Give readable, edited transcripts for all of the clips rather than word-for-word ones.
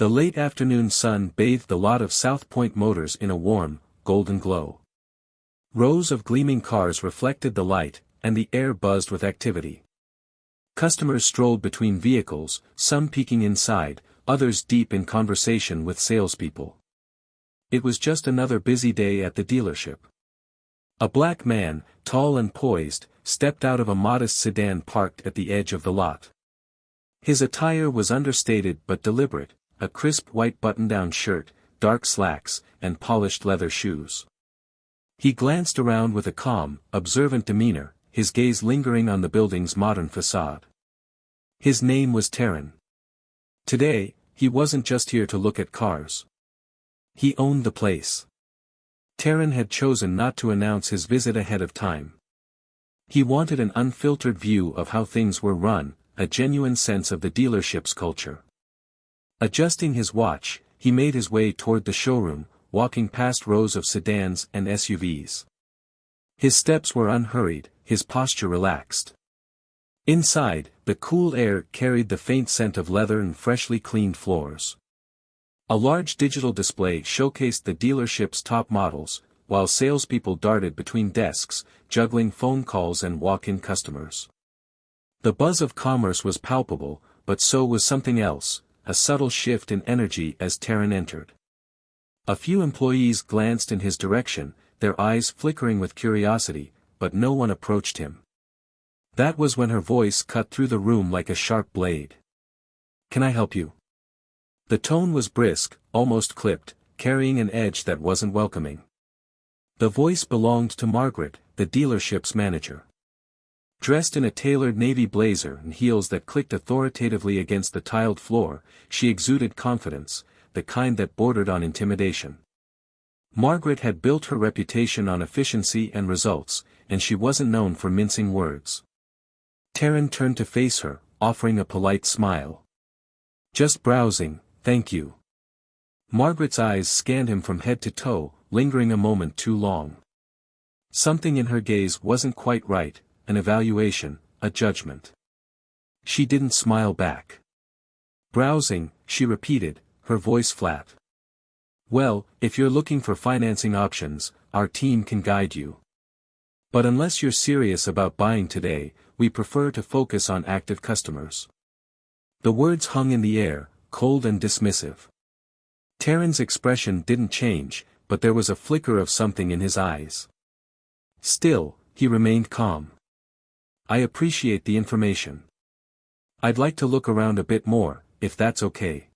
The late afternoon sun bathed the lot of South Point Motors in a warm, golden glow. Rows of gleaming cars reflected the light, and the air buzzed with activity. Customers strolled between vehicles, some peeking inside, others deep in conversation with salespeople. It was just another busy day at the dealership. A black man, tall and poised, stepped out of a modest sedan parked at the edge of the lot. His attire was understated but deliberate, a crisp white button-down shirt, dark slacks, and polished leather shoes. He glanced around with a calm, observant demeanor, his gaze lingering on the building's modern facade. His name was Taryn. Today, he wasn't just here to look at cars. He owned the place. Taryn had chosen not to announce his visit ahead of time. He wanted an unfiltered view of how things were run, a genuine sense of the dealership's culture. Adjusting his watch, he made his way toward the showroom, walking past rows of sedans and SUVs. His steps were unhurried, his posture relaxed. Inside, the cool air carried the faint scent of leather and freshly cleaned floors. A large digital display showcased the dealership's top models, while salespeople darted between desks, juggling phone calls and walk-in customers. The buzz of commerce was palpable, but so was something else, a subtle shift in energy as Taryn entered. A few employees glanced in his direction, their eyes flickering with curiosity, but no one approached him. That was when her voice cut through the room like a sharp blade. "Can I help you?" The tone was brisk, almost clipped, carrying an edge that wasn't welcoming. The voice belonged to Margaret, the dealership's manager. Dressed in a tailored navy blazer and heels that clicked authoritatively against the tiled floor, she exuded confidence, the kind that bordered on intimidation. Margaret had built her reputation on efficiency and results, and she wasn't known for mincing words. Taryn turned to face her, offering a polite smile. "Just browsing, thank you." Margaret's eyes scanned him from head to toe, lingering a moment too long. Something in her gaze wasn't quite right, an evaluation, a judgment. She didn't smile back. "Browsing," she repeated, her voice flat. "Well, if you're looking for financing options, our team can guide you. But unless you're serious about buying today, we prefer to focus on active customers." The words hung in the air, cold and dismissive. Taryn's expression didn't change, but there was a flicker of something in his eyes. Still, he remained calm. "I appreciate the information. I'd like to look around a bit more, if that's okay."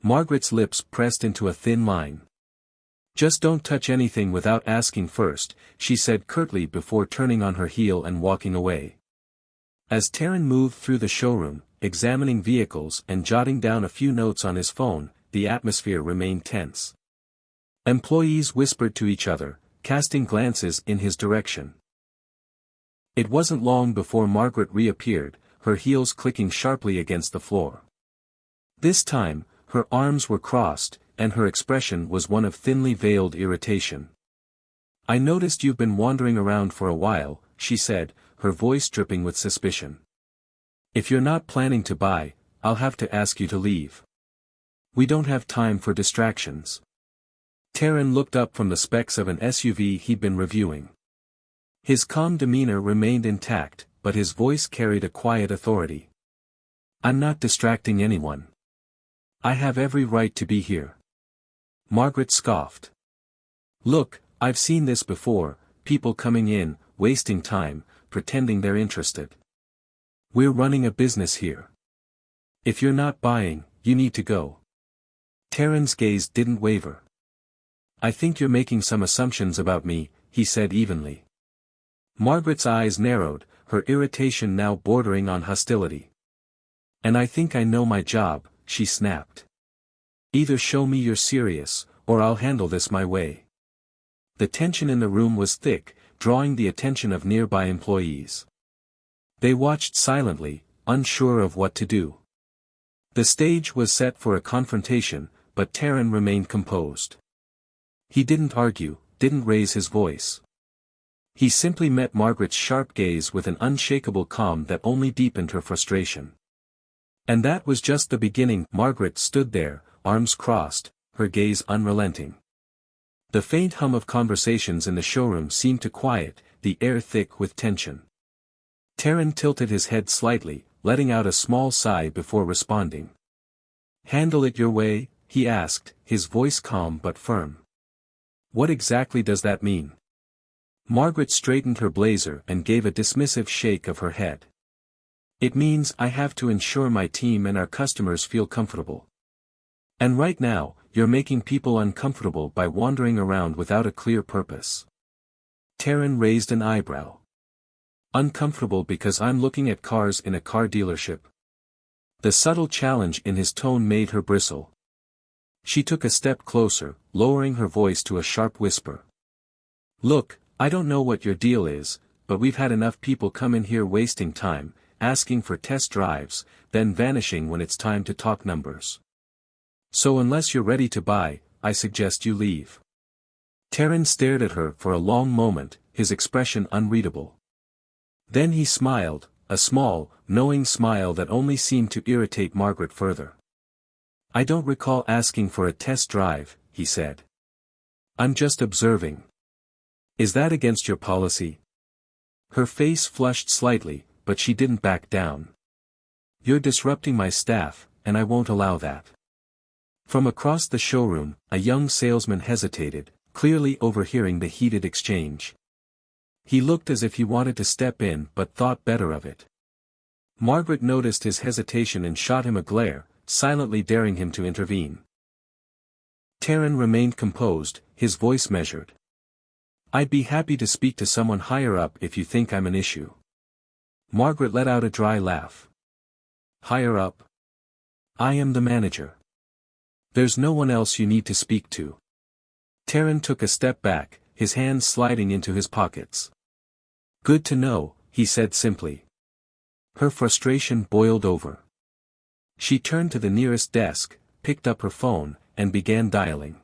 Margaret's lips pressed into a thin line. "Just don't touch anything without asking first," she said curtly before turning on her heel and walking away. As Taryn moved through the showroom, examining vehicles and jotting down a few notes on his phone, the atmosphere remained tense. Employees whispered to each other, casting glances in his direction. It wasn't long before Margaret reappeared, her heels clicking sharply against the floor. This time, her arms were crossed, and her expression was one of thinly veiled irritation. "I noticed you've been wandering around for a while," she said, her voice dripping with suspicion. "If you're not planning to buy, I'll have to ask you to leave. We don't have time for distractions." Taryn looked up from the specs of an SUV he'd been reviewing. His calm demeanor remained intact, but his voice carried a quiet authority. "I'm not distracting anyone. I have every right to be here." Margaret scoffed. "Look, I've seen this before, people coming in, wasting time, pretending they're interested. We're running a business here. If you're not buying, you need to go." Taryn's gaze didn't waver. "I think you're making some assumptions about me," he said evenly. Margaret's eyes narrowed, her irritation now bordering on hostility. "And I think I know my job," she snapped. "Either show me you're serious, or I'll handle this my way." The tension in the room was thick, drawing the attention of nearby employees. They watched silently, unsure of what to do. The stage was set for a confrontation, but Taryn remained composed. He didn't argue, didn't raise his voice. He simply met Margaret's sharp gaze with an unshakable calm that only deepened her frustration. And that was just the beginning. Margaret stood there, arms crossed, her gaze unrelenting. The faint hum of conversations in the showroom seemed to quiet, the air thick with tension. Taryn tilted his head slightly, letting out a small sigh before responding. "Handle it your way?" he asked, his voice calm but firm. "What exactly does that mean?" Margaret straightened her blazer and gave a dismissive shake of her head. "It means I have to ensure my team and our customers feel comfortable. And right now, you're making people uncomfortable by wandering around without a clear purpose." Taryn raised an eyebrow. "Uncomfortable because I'm looking at cars in a car dealership?" The subtle challenge in his tone made her bristle. She took a step closer, lowering her voice to a sharp whisper. "Look, I don't know what your deal is, but we've had enough people come in here wasting time, asking for test drives, then vanishing when it's time to talk numbers. So unless you're ready to buy, I suggest you leave." Taryn stared at her for a long moment, his expression unreadable. Then he smiled, a small, knowing smile that only seemed to irritate Margaret further. "I don't recall asking for a test drive," he said. "I'm just observing." "Is that against your policy?" Her face flushed slightly, but she didn't back down. "You're disrupting my staff, and I won't allow that." From across the showroom, a young salesman hesitated, clearly overhearing the heated exchange. He looked as if he wanted to step in but thought better of it. Margaret noticed his hesitation and shot him a glare, silently daring him to intervene. Taryn remained composed, his voice measured. "I'd be happy to speak to someone higher up if you think I'm an issue." Margaret let out a dry laugh. "Higher up? I am the manager. There's no one else you need to speak to." Taryn took a step back, his hands sliding into his pockets. "Good to know," he said simply. Her frustration boiled over. She turned to the nearest desk, picked up her phone, and began dialing.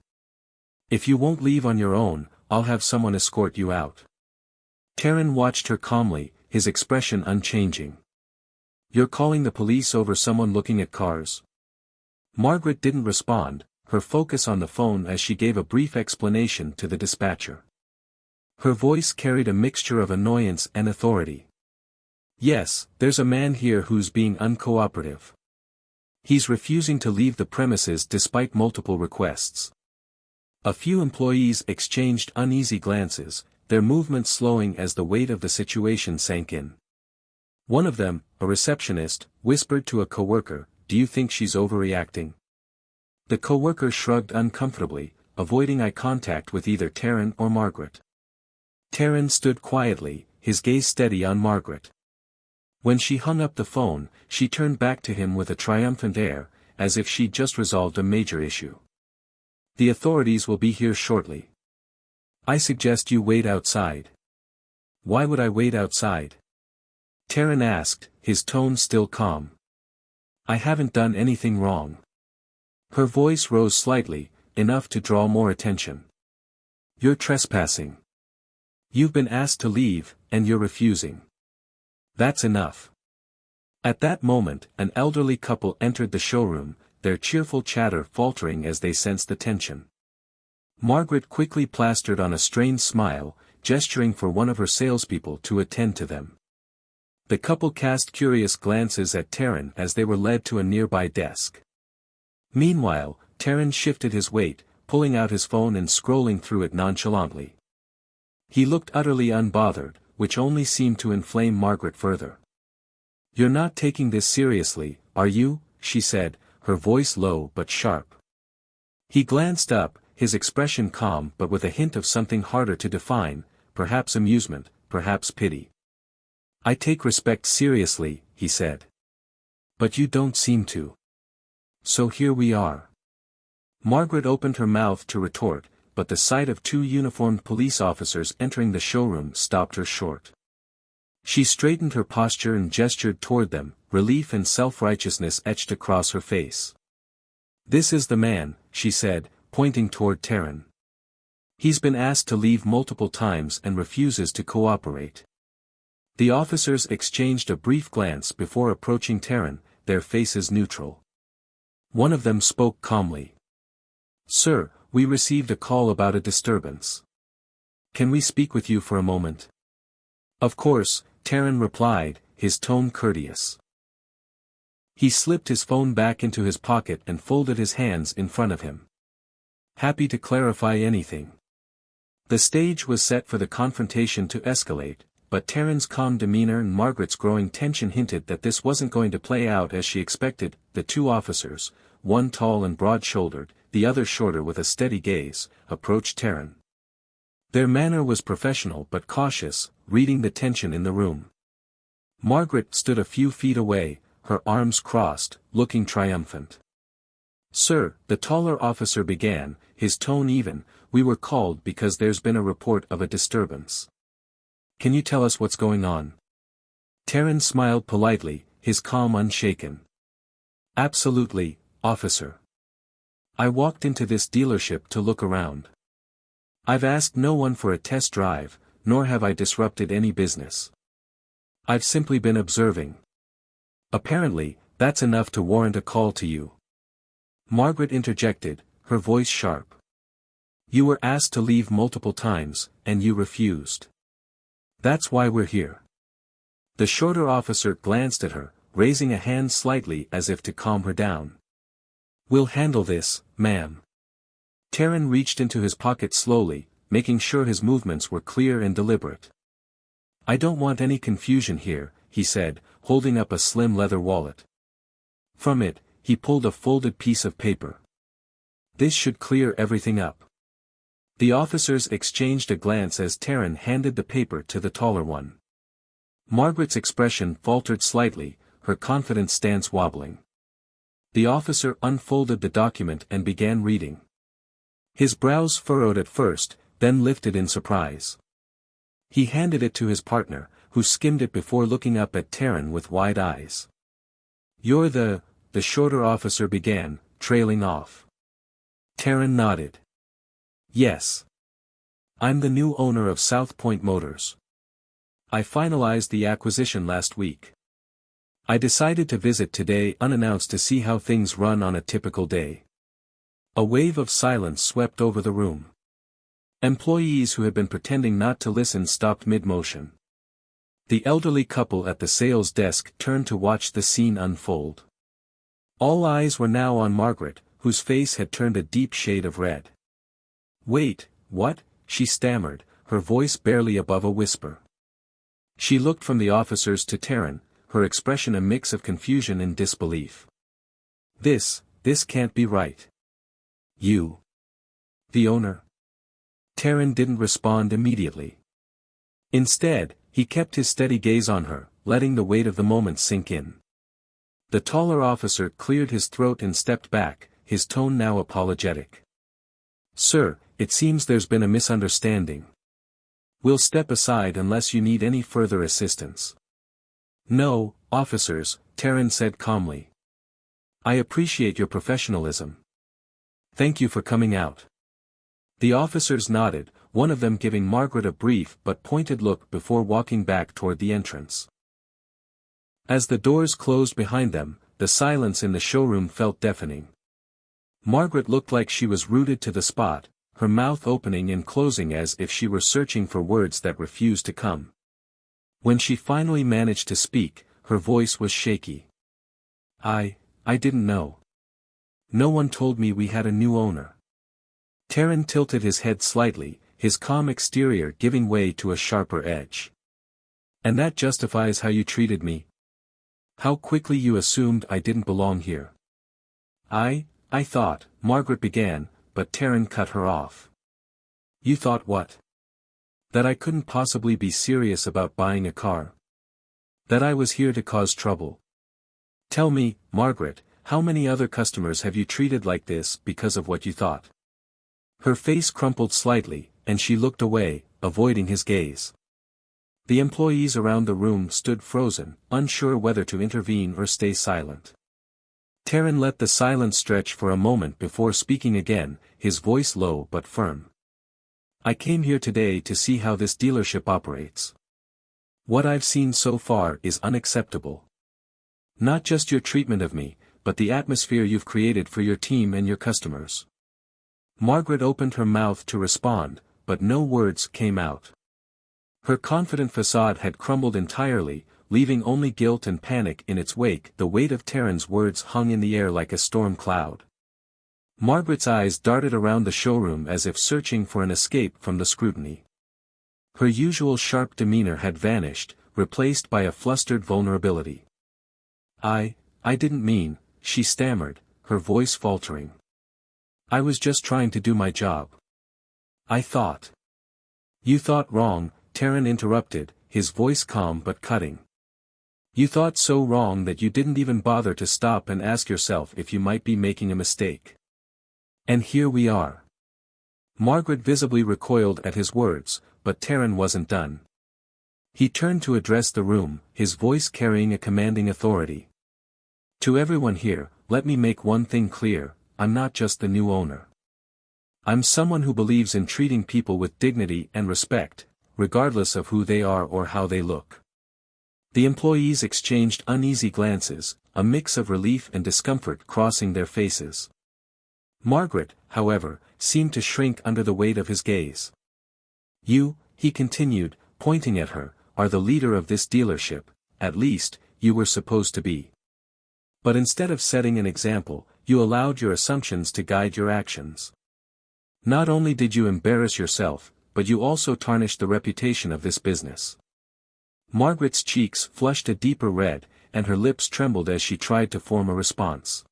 "If you won't leave on your own, I'll have someone escort you out." Taryn watched her calmly, his expression unchanging. "You're calling the police over someone looking at cars?" Margaret didn't respond, her focus on the phone as she gave a brief explanation to the dispatcher. Her voice carried a mixture of annoyance and authority. "Yes, there's a man here who's being uncooperative. He's refusing to leave the premises despite multiple requests." A few employees exchanged uneasy glances, their movements slowing as the weight of the situation sank in. One of them, a receptionist, whispered to a coworker, "Do you think she's overreacting?" The coworker shrugged uncomfortably, avoiding eye contact with either Taryn or Margaret. Taryn stood quietly, his gaze steady on Margaret. When she hung up the phone, she turned back to him with a triumphant air, as if she'd just resolved a major issue. "The authorities will be here shortly. I suggest you wait outside." "Why would I wait outside?" Taryn asked, his tone still calm. "I haven't done anything wrong." Her voice rose slightly, enough to draw more attention. "You're trespassing. You've been asked to leave, and you're refusing. That's enough." At that moment, an elderly couple entered the showroom, their cheerful chatter faltering as they sensed the tension. Margaret quickly plastered on a strained smile, gesturing for one of her salespeople to attend to them. The couple cast curious glances at Taryn as they were led to a nearby desk. Meanwhile, Taryn shifted his weight, pulling out his phone and scrolling through it nonchalantly. He looked utterly unbothered, which only seemed to inflame Margaret further. "You're not taking this seriously, are you?" she said, her voice low but sharp. He glanced up, his expression calm but with a hint of something harder to define, perhaps amusement, perhaps pity. "I take respect seriously," he said. "But you don't seem to. So here we are." Margaret opened her mouth to retort, but the sight of two uniformed police officers entering the showroom stopped her short. She straightened her posture and gestured toward them, relief and self-righteousness etched across her face. "This is the man," she said, pointing toward Taryn. "He's been asked to leave multiple times and refuses to cooperate." The officers exchanged a brief glance before approaching Taryn, their faces neutral. One of them spoke calmly. Sir, we received a call about a disturbance. Can we speak with you for a moment? Of course, Taryn replied, his tone courteous. He slipped his phone back into his pocket and folded his hands in front of him. Happy to clarify anything. The stage was set for the confrontation to escalate, but Taryn's calm demeanor and Margaret's growing tension hinted that this wasn't going to play out as she expected. The two officers, one tall and broad-shouldered, the other shorter with a steady gaze, approached Taryn. Their manner was professional but cautious, reading the tension in the room. Margaret stood a few feet away, her arms crossed, looking triumphant. Sir, the taller officer began, his tone even, we were called because there's been a report of a disturbance. Can you tell us what's going on? Taryn smiled politely, his calm unshaken. Absolutely, officer. I walked into this dealership to look around. I've asked no one for a test drive, nor have I disrupted any business. I've simply been observing. Apparently, that's enough to warrant a call to you. Margaret interjected, her voice sharp. You were asked to leave multiple times, and you refused. That's why we're here. The shorter officer glanced at her, raising a hand slightly as if to calm her down. We'll handle this, ma'am. Taryn reached into his pocket slowly, making sure his movements were clear and deliberate. I don't want any confusion here, he said, holding up a slim leather wallet. From it, he pulled a folded piece of paper. This should clear everything up. The officers exchanged a glance as Taryn handed the paper to the taller one. Margaret's expression faltered slightly, her confident stance wobbling. The officer unfolded the document and began reading. His brows furrowed at first, then lifted in surprise. He handed it to his partner, who skimmed it before looking up at Taryn with wide eyes. You're the shorter officer began, trailing off. Taryn nodded. Yes. I'm the new owner of South Point Motors. I finalized the acquisition last week. I decided to visit today unannounced to see how things run on a typical day. A wave of silence swept over the room. Employees who had been pretending not to listen stopped mid-motion. The elderly couple at the sales desk turned to watch the scene unfold. All eyes were now on Margaret, whose face had turned a deep shade of red. Wait, what? She stammered, her voice barely above a whisper. She looked from the officers to Taryn, her expression a mix of confusion and disbelief. This can't be right. You. The owner? Taryn didn't respond immediately. Instead, he kept his steady gaze on her, letting the weight of the moment sink in. The taller officer cleared his throat and stepped back, his tone now apologetic. Sir, it seems there's been a misunderstanding. We'll step aside unless you need any further assistance. No, officers, Taryn said calmly. I appreciate your professionalism. Thank you for coming out. The officers nodded, one of them giving Margaret a brief but pointed look before walking back toward the entrance. As the doors closed behind them, the silence in the showroom felt deafening. Margaret looked like she was rooted to the spot, her mouth opening and closing as if she were searching for words that refused to come. When she finally managed to speak, her voice was shaky. I didn't know. No one told me we had a new owner. Taryn tilted his head slightly, his calm exterior giving way to a sharper edge. And that justifies how you treated me? How quickly you assumed I didn't belong here. I thought, Margaret began, but Taryn cut her off. You thought what? That I couldn't possibly be serious about buying a car. That I was here to cause trouble. Tell me, Margaret, how many other customers have you treated like this because of what you thought? Her face crumpled slightly, and she looked away, avoiding his gaze. The employees around the room stood frozen, unsure whether to intervene or stay silent. Taryn let the silence stretch for a moment before speaking again, his voice low but firm. I came here today to see how this dealership operates. What I've seen so far is unacceptable. Not just your treatment of me, but the atmosphere you've created for your team and your customers. Margaret opened her mouth to respond, but no words came out. Her confident facade had crumbled entirely, leaving only guilt and panic in its wake. The weight of Taryn's words hung in the air like a storm cloud. Margaret's eyes darted around the showroom as if searching for an escape from the scrutiny. Her usual sharp demeanor had vanished, replaced by a flustered vulnerability. I didn't mean," she stammered, her voice faltering. "I was just trying to do my job. I thought." "You thought wrong," Taryn interrupted, his voice calm but cutting. "You thought so wrong that you didn't even bother to stop and ask yourself if you might be making a mistake. And here we are." Margaret visibly recoiled at his words, but Taryn wasn't done. He turned to address the room, his voice carrying a commanding authority. "To everyone here, let me make one thing clear, I'm not just the new owner. I'm someone who believes in treating people with dignity and respect, regardless of who they are or how they look." The employees exchanged uneasy glances, a mix of relief and discomfort crossing their faces. Margaret, however, seemed to shrink under the weight of his gaze. "You," he continued, pointing at her, "are the leader of this dealership, at least, you were supposed to be. But instead of setting an example, you allowed your assumptions to guide your actions. Not only did you embarrass yourself, but you also tarnished the reputation of this business." Margaret's cheeks flushed a deeper red, and her lips trembled as she tried to form a response.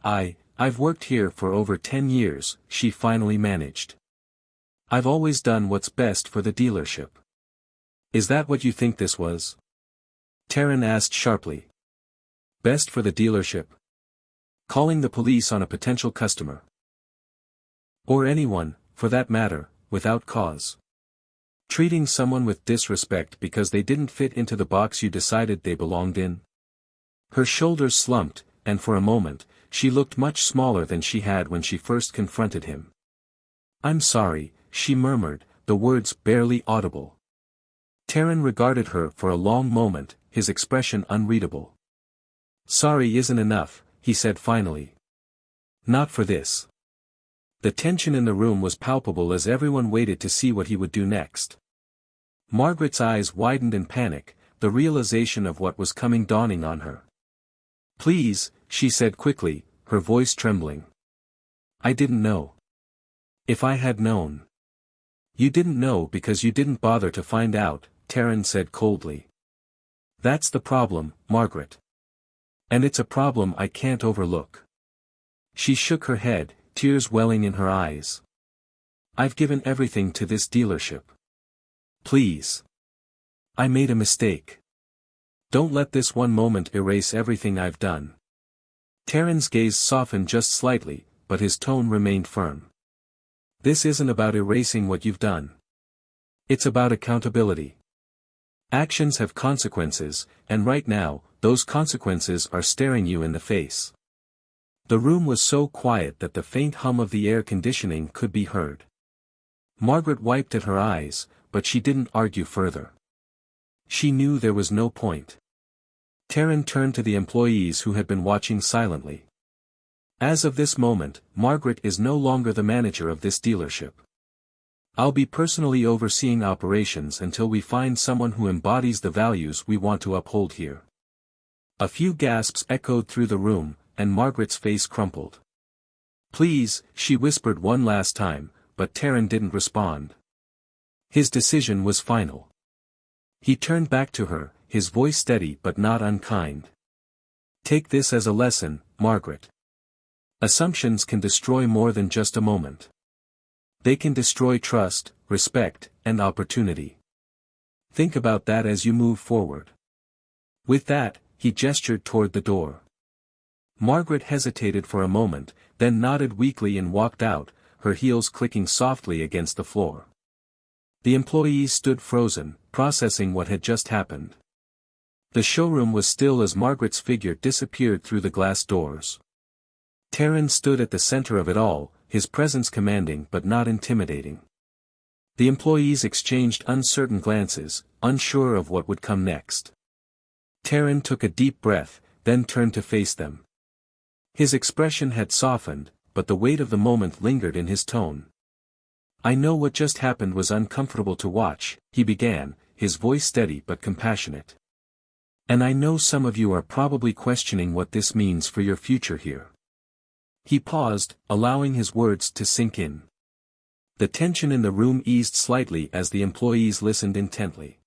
I've worked here for over 10 years, she finally managed. "I've always done what's best for the dealership." "Is that what you think this was?" Taryn asked sharply. "Best for the dealership? Calling the police on a potential customer? Or anyone, for that matter, without cause? Treating someone with disrespect because they didn't fit into the box you decided they belonged in?" Her shoulders slumped, and for a moment, she looked much smaller than she had when she first confronted him. "I'm sorry," she murmured, the words barely audible. Taryn regarded her for a long moment, his expression unreadable. "Sorry isn't enough," he said finally. "Not for this." The tension in the room was palpable as everyone waited to see what he would do next. Margaret's eyes widened in panic, the realization of what was coming dawning on her. "Please," she said quickly, her voice trembling. "I didn't know. If I had known." "You didn't know because you didn't bother to find out," Taryn said coldly. "That's the problem, Margaret. And it's a problem I can't overlook." She shook her head, tears welling in her eyes. "I've given everything to this dealership. Please. I made a mistake. Don't let this one moment erase everything I've done." Taryn's gaze softened just slightly, but his tone remained firm. "This isn't about erasing what you've done. It's about accountability. Actions have consequences, and right now, those consequences are staring you in the face." The room was so quiet that the faint hum of the air conditioning could be heard. Margaret wiped at her eyes, but she didn't argue further. She knew there was no point. Taryn turned to the employees who had been watching silently. "As of this moment, Margaret is no longer the manager of this dealership. I'll be personally overseeing operations until we find someone who embodies the values we want to uphold here." A few gasps echoed through the room, and Margaret's face crumpled. "Please," she whispered one last time, but Taryn didn't respond. His decision was final. He turned back to her, his voice steady but not unkind. "Take this as a lesson, Margaret. Assumptions can destroy more than just a moment. They can destroy trust, respect, and opportunity. Think about that as you move forward." With that, he gestured toward the door. Margaret hesitated for a moment, then nodded weakly and walked out, her heels clicking softly against the floor. The employees stood frozen, processing what had just happened. The showroom was still as Margaret's figure disappeared through the glass doors. Taryn stood at the center of it all, his presence commanding but not intimidating. The employees exchanged uncertain glances, unsure of what would come next. Taryn took a deep breath, then turned to face them. His expression had softened, but the weight of the moment lingered in his tone. "I know what just happened was uncomfortable to watch," he began, his voice steady but compassionate. "And I know some of you are probably questioning what this means for your future here." He paused, allowing his words to sink in. The tension in the room eased slightly as the employees listened intently.